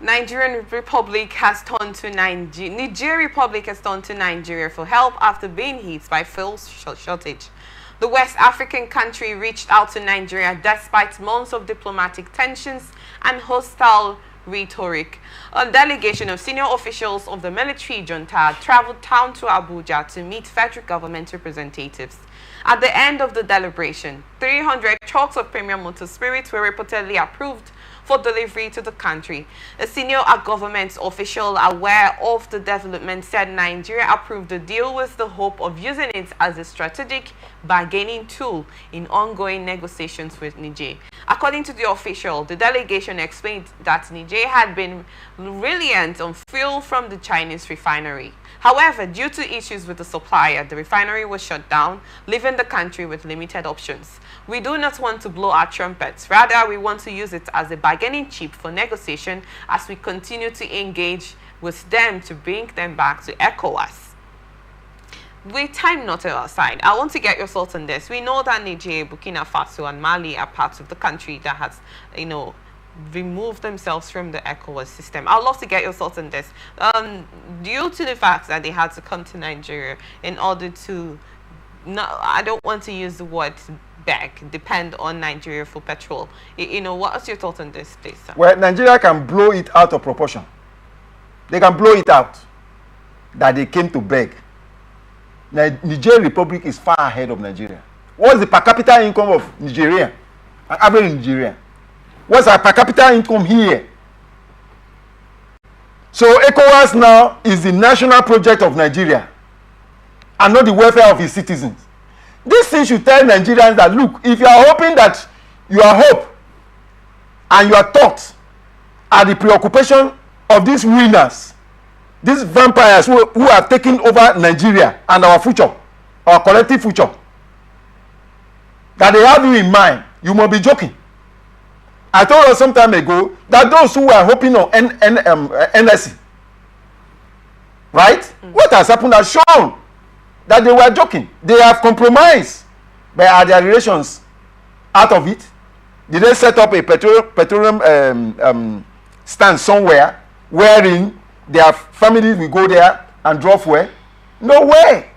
Niger Republic has turned to Nigeria for help after being hit by fuel shortage. The West African country reached out to Nigeria despite months of diplomatic tensions and hostile rhetoric. A delegation of senior officials of the military junta traveled down to Abuja to meet federal government representatives. At the end of the deliberation, 300 trucks of premium motor spirits were reportedly approved for delivery to the country. A senior government official aware of the development said Nigeria approved the deal with the hope of using it as a strategic bargaining tool in ongoing negotiations with Niger. According to the official, the delegation explained that Niger had been reliant on fuel from the Chinese refinery. However, due to issues with the supplier, the refinery was shut down, leaving the country with limited options. We do not want to blow our trumpets. Rather, we want to use it as a bargaining chip for negotiation as we continue to engage with them to bring them back to ECOWAS. With time not aside, I want to get your thoughts on this. We know that Niger, Burkina Faso, and Mali are parts of the country that has, removed themselves from the ECOWAS system. I'd love to get your thoughts on this. Due to the fact that they had to come to Nigeria in order to, I don't want to use the word depend on Nigeria for petrol. What's your thoughts on this, please, sir? Well, Nigeria can blow it out of proportion. They can blow it out that they came to beg. Niger Republic is far ahead of Nigeria. What's the per capita income of Nigeria? An average Nigerian. What's our per capita income here? So ECOWAS now is the national project of Nigeria and not the welfare of its citizens. This thing should tell Nigerians that, look, if you are hoping that your hope and your thoughts are the preoccupation of these winners, these vampires who have taken over Nigeria and our future, our collective future, that they have you in mind, you must be joking. I told us some time ago that those who were hoping on NSC, right? What has happened has shown that they were joking. They have compromised. But are their relations out of it? Did they set up a petroleum stand somewhere wherein their families will go there and draw fuel? No way.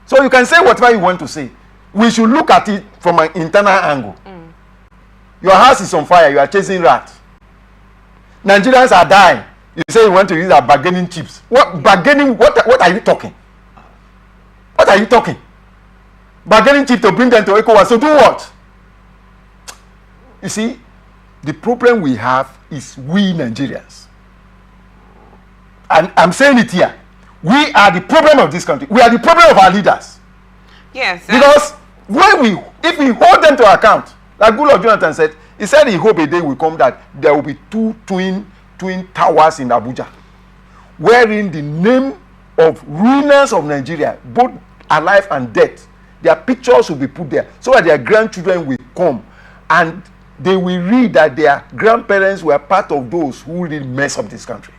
So you can say whatever you want to say. We should look at it from an internal angle. Your house is on fire. You are chasing rats. Nigerians are dying. You say you want to use our bargaining chips. What bargaining? What are you talking? What are you talking? Bargaining chip to bring them to ECOWAS. So do what? You see, the problem we have is we Nigerians. And I'm saying it here. We are the problem of this country. We are the problem of our leaders. Yes. Because if we hold them to account, like Goodluck Jonathan said, he said he hope a day will come that there will be two twin towers in Abuja, wherein the name of ruiners of Nigeria, both alive and dead, their pictures will be put there, so that their grandchildren will come and they will read that their grandparents were part of those who really mess up this country.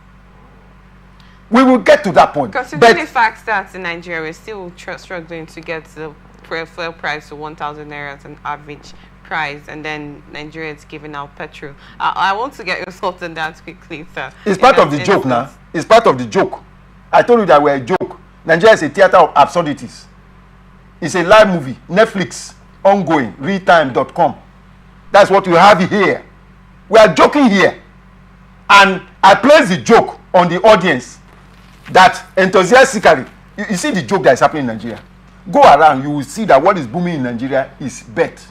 We will get to that point. Considering the fact that in Nigeria we're still struggling to get the fuel price to 1,000 naira as an average price, and then Nigeria is giving out petrol. I want to get your thoughts on that quickly, sir. It's part of the joke now. It's part of the joke. I told you that we're a joke. Nigeria is a theater of absurdities. It's a live movie. Netflix, ongoing, realtime.com. That's what you have here. We are joking here. And I place the joke on the audience that enthusiastically, you see the joke that is happening in Nigeria. Go around, you will see that what is booming in Nigeria is bet.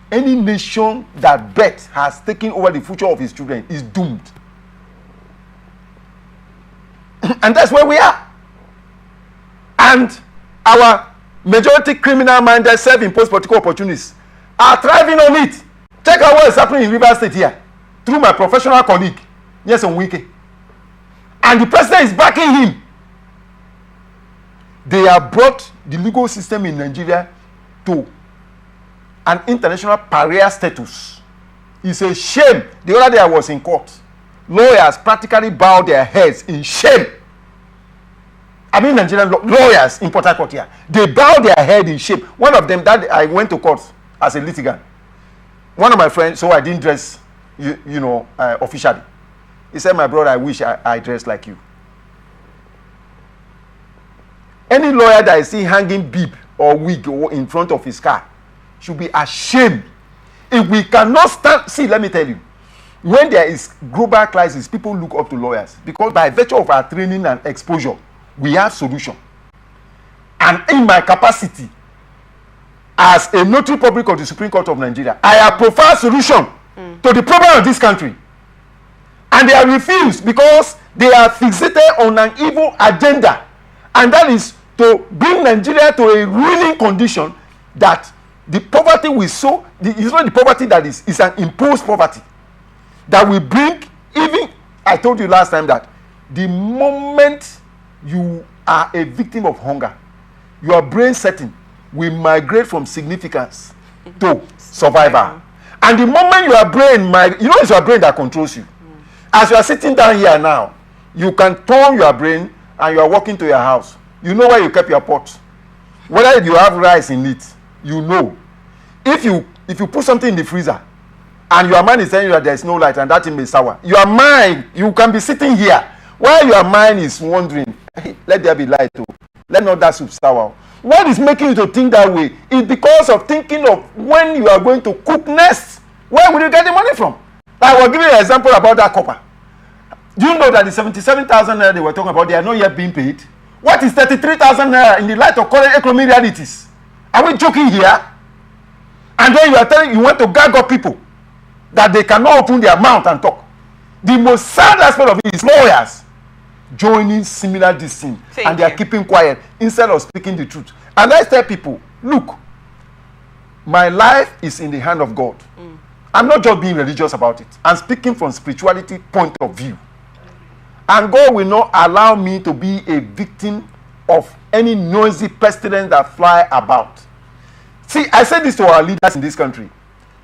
Any nation that bet has taken over the future of its children is doomed. And that's where we are. And our majority criminal-minded self-imposed political opportunists are thriving on it. Check out what is happening in Rivers State here through my professional colleague, Nyesom Wike. And the president is backing him. They have brought the legal system in Nigeria to an international pariah status. It's a shame. The other day I was in court. Lawyers practically bowed their heads in shame. I mean Nigerian lawyers in Port Harcourt here. They bowed their head in shame. One of them, that I went to court as a litigant. One of my friends, so I didn't dress officially. He said, my brother, I wish I dressed like you. Any lawyer that is seen hanging bib or wig in front of his car should be ashamed. If we cannot stand, see, let me tell you, when there is global crisis, people look up to lawyers because by virtue of our training and exposure, we have solution. And in my capacity as a notary public of the Supreme Court of Nigeria, I have provided solution to the problem of this country. And they are refused because they are fixated on an evil agenda. And that is to bring Nigeria to a ruining condition that the poverty we sow, it's not the poverty that is an imposed poverty. That will bring, even, I told you last time that the moment you are a victim of hunger, your brain setting will migrate from significance to survival. And the moment your brain, it's your brain that controls you. As you are sitting down here now, you can turn your brain and you are walking to your house. You know where you kept your pot. Whether you have rice in it, you know. If you put something in the freezer and your mind is telling you that there is no light and that thing may sour, your mind, you can be sitting here while your mind is wondering, hey, let there be light too. Let not that soup sour. What is making you to think that way is because of thinking of when you are going to cook next. Where will you get the money from? I will give you an example about that copper. Do you know that the 77,000 naira they were talking about, they are not yet being paid? What is 33,000 naira in the light of current economic realities? Are we joking here? And then you are telling, you want to gag up people that they cannot open their mouth and talk. The most sad aspect of it is lawyers joining similar this thing, and they are keeping quiet instead of speaking the truth. And I tell people, look, my life is in the hand of God. I'm not just being religious about it. I'm speaking from spirituality point of view. And God will not allow me to be a victim of any noisy pestilence that fly about. See, I said this to our leaders in this country.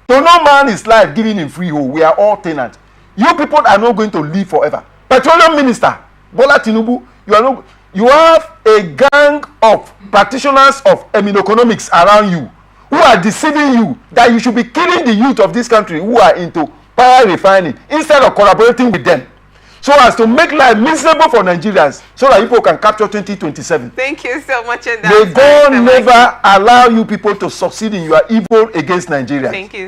To no man is life given in freehold. We are all tenants. You people are not going to live forever. Petroleum Minister Bola Tinubu, you have a gang of practitioners of economics around you who are deceiving you that you should be killing the youth of this country who are into power refining instead of collaborating with them, so as to make life miserable for Nigerians, so that people can capture 2027. Thank you so much. May God never allow you people to succeed in your evil against Nigeria. Thank you.